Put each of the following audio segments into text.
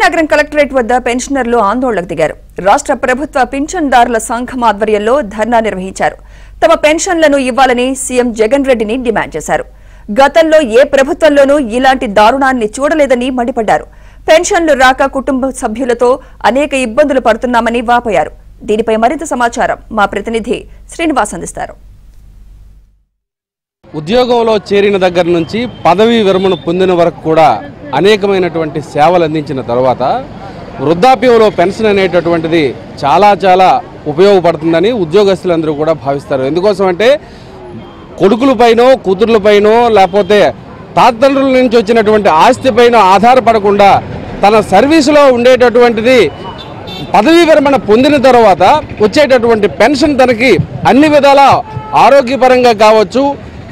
Vizianagaram collectorate వద్ద పెన్షనర్లు ఆందోళనకు దిగారు. రాష్ట్ర ప్రభుత్వ పింఛన్దారుల సంఘం ఆధ్వర్యంలో ధర్నా నిర్వహించారు. తమ పెన్షన్లను ఇవ్వాలని సీఎం జగన్ రెడ్డిని డిమాండ్ చేశారు. గతంలో ఏ ప్రభుత్వంలోనూ ఇలాంటి దారుణాన్ని చూడలేదని మండిపడ్డారు. పెన్షన్లు రాక కుటుంబ సభ్యులతో అనేక ఇబ్బందులు పడుతున్నామని వాపోయారు. దీనిపై మరింత సమాచారం మా ప్రతినిధి శ్రీనివాస్ అందిస్తారు. ఉద్యోగంలో చేరిన దగ్గర నుంచి పదవీ విరమణ పొందిన వరకు కూడా అనేకమైనటువంటి సేవలు అందించిన తర్వాత వృద్ధాప్యంలో పెన్షన్ అనేటటువంటిది చాలా ఉపయోగపడుతుందని ఉద్యోగస్తులందరూ కూడా భావిస్తారు. ఎందుకోసం అంటే కొడుకులపైనో కూతుర్లపైనో లేకపోతే తాతతండ్రుల నుంచి వచ్చినటువంటి ఆస్తిపైన ఆధారపడకుండా తన సర్వీసులో ఉండేటటువంటిది పదవీ విరమణ పొందిన తర్వాత వచ్చేటటువంటి పెన్షన్ తనకి అన్ని విధాల ఆరోగ్యపరంగా కావచ్చు,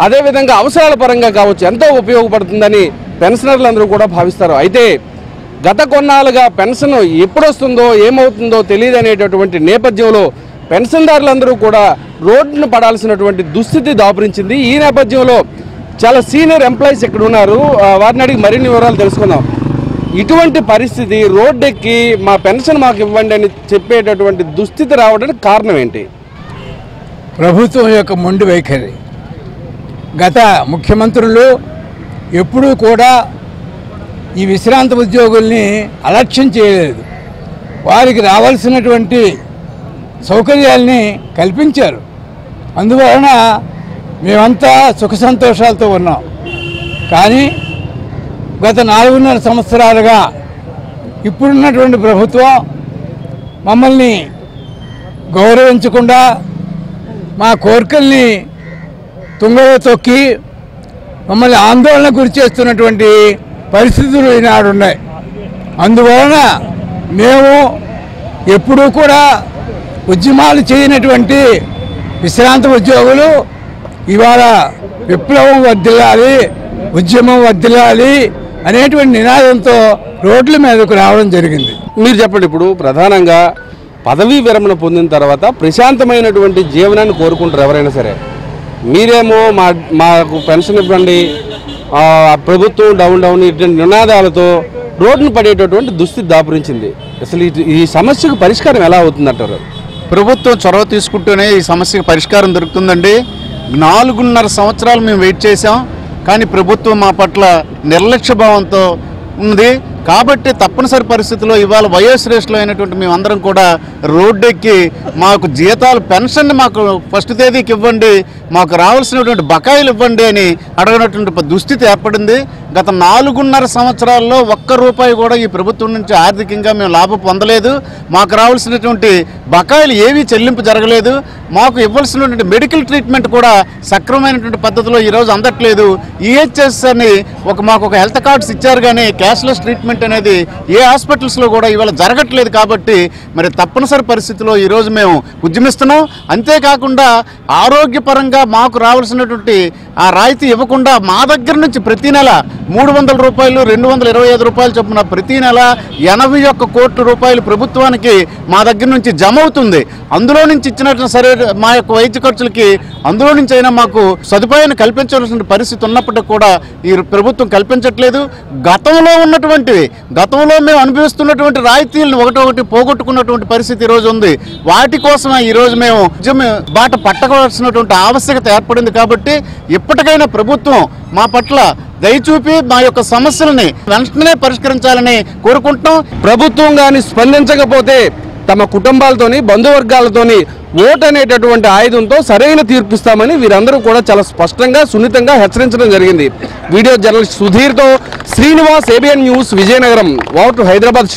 అదేవిధంగా అవసరాల పరంగా కావచ్చు ఎంతో ఉపయోగపడుతుందని పెన్షనర్లందరూ కూడా భావిస్తారు. అయితే గత కొన్నాళ్ళుగా పెన్షన్ ఎప్పుడు వస్తుందో ఏమవుతుందో తెలియదు అనేటటువంటి నేపథ్యంలో పెన్షన్దారులందరూ కూడా రోడ్డును పడాల్సినటువంటి దుస్థితి దాపురించింది. ఈ నేపథ్యంలో చాలా సీనియర్ ఎంప్లాయీస్ ఇక్కడ ఉన్నారు, వారిని అడిగి మరిన్ని వివరాలు తెలుసుకుందాం. ఇటువంటి పరిస్థితి రోడ్డెక్కి మా పెన్షన్ మాకు ఇవ్వండి అని చెప్పేటటువంటి దుస్థితి రావడానికి కారణం ఏంటి? ప్రభుత్వం యొక్క మొండి వైఖరి. గత ముఖ్యమంత్రులు ఎప్పుడూ కూడా ఈ విశ్రాంత ఉద్యోగుల్ని అలక్ష్యం చేయలేదు. వారికి రావాల్సినటువంటి సౌకర్యాల్ని కల్పించారు. అందువలన మేమంతా సుఖ సంతోషాలతో ఉన్నాం. కానీ గత 4.5 సంవత్సరాలుగా ఇప్పుడున్నటువంటి ప్రభుత్వం మమ్మల్ని గౌరవించకుండా మా కోరికల్ని తుంగలో తొక్కి మమ్మల్ని ఆందోళన గురి చేస్తున్నటువంటి పరిస్థితులు ఈనాడు ఉన్నాయి. అందువలన మేము ఎప్పుడూ కూడా ఉద్యమాలు చేయనటువంటి విశ్రాంత ఉద్యోగులు ఇవాళ విప్లవం వర్ధిల్లాలి, ఉద్యమం వర్ధిల్లాలి అనేటువంటి నినాదంతో రోడ్ల మీదకు రావడం జరిగింది. మీరు చెప్పండి, ఇప్పుడు ప్రధానంగా పదవీ విరమణ పొందిన తర్వాత ప్రశాంతమైనటువంటి జీవనాన్ని కోరుకుంటారు ఎవరైనా సరే. మీరేమో మాకు పెన్షన్ ఇవ్వండి, ప్రభుత్వం డౌన్ ఇటువంటి నినాదాలతో రోడ్డును పడేటటువంటి దుస్థితి దాపురించింది. అసలు ఈ సమస్యకు పరిష్కారం ఎలా అవుతుందంటారు? ప్రభుత్వం చొరవ తీసుకుంటూనే ఈ సమస్యకు పరిష్కారం దొరుకుతుందండి. 4.5 సంవత్సరాలు మేము వెయిట్ చేసాం, కానీ ప్రభుత్వం మా పట్ల నిర్లక్ష్య భావంతో ఉంది. కాబట్టి తప్పనిసరి పరిస్థితుల్లో ఇవాళ వయోశ్రేష్ఠులు అయినటువంటి మేమందరం కూడా రోడ్డెక్కి మాకు జీతాలు పెన్షన్ మాకు ఫస్ట్ తేదీకి ఇవ్వండి, మాకు రావాల్సినటువంటి బకాయిలు ఇవ్వండి అని అడగనటువంటి దుస్థితి ఏర్పడింది. గత 4.5 సంవత్సరాల్లో ఒక్క రూపాయి కూడా ఈ ప్రభుత్వం నుంచి ఆర్థికంగా మేము లాభం పొందలేదు. మాకు రావాల్సినటువంటి బకాయిలు ఏవీ చెల్లింపు జరగలేదు. మాకు ఇవ్వాల్సినటువంటి మెడికల్ ట్రీట్మెంట్ కూడా సక్రమమైనటువంటి పద్ధతిలో ఈరోజు అందట్లేదు. ఈహెచ్ఎస్ అని మాకు ఒక హెల్త్ కార్డ్స్ ఇచ్చారు, కానీ క్యాష్లెస్ ట్రీట్మెంట్ అనేది ఏ హాస్పిటల్స్లో కూడా ఇవాళ జరగట్లేదు. కాబట్టి మరి తప్పనిసరి పరిస్థితిలో ఈరోజు మేము ఉద్యమిస్తున్నాం. అంతేకాకుండా ఆరోగ్యపరంగా మాకు రావాల్సినటువంటి ఆ రాయితీ ఇవ్వకుండా మా దగ్గర నుంచి ప్రతి నెల 300 రూపాయలు 225 రూపాయలు చొప్పున ప్రతి నెల 81 కోట్ల రూపాయలు ప్రభుత్వానికి మా దగ్గర నుంచి జమ అవుతుంది. అందులో నుంచి ఇచ్చినట్టు సరే మా యొక్క వైద్య ఖర్చులకి అందులో నుంచి అయినా మాకు సదుపాయాన్ని కల్పించాల్సిన పరిస్థితి ఉన్నప్పటికీ కూడా ఈ ప్రభుత్వం కల్పించట్లేదు. గతంలో మేము అనుభవిస్తున్నటువంటి రాయితీలను ఒకటి పోగొట్టుకున్నటువంటి పరిస్థితి ఈరోజు ఉంది. వాటి కోసం ఈరోజు మేము బాట పట్టవలసినటువంటి ఆవశ్యకత ఏర్పడింది. కాబట్టి ఇప్పటికైనా ప్రభుత్వం మా పట్ల దయచూపి మా యొక్క సమస్యలని వెంటనే పరిష్కరించాలని కోరుకుంటున్నాం. ప్రభుత్వం కానీ స్పందించకపోతే తమ కుటుంబాలతోని బంధువర్గాలతోని ఓటు అనేటటువంటి ఆయుధంతో సరైన తీర్పిస్తామని వీరందరూ కూడా చాలా స్పష్టంగా సున్నితంగా హెచ్చరించడం జరిగింది. వీడియో జర్నలిస్ట్ సుధీర్తో శ్రీనివాస్, ABN న్యూస్, విజయనగరం. హైదరాబాద్.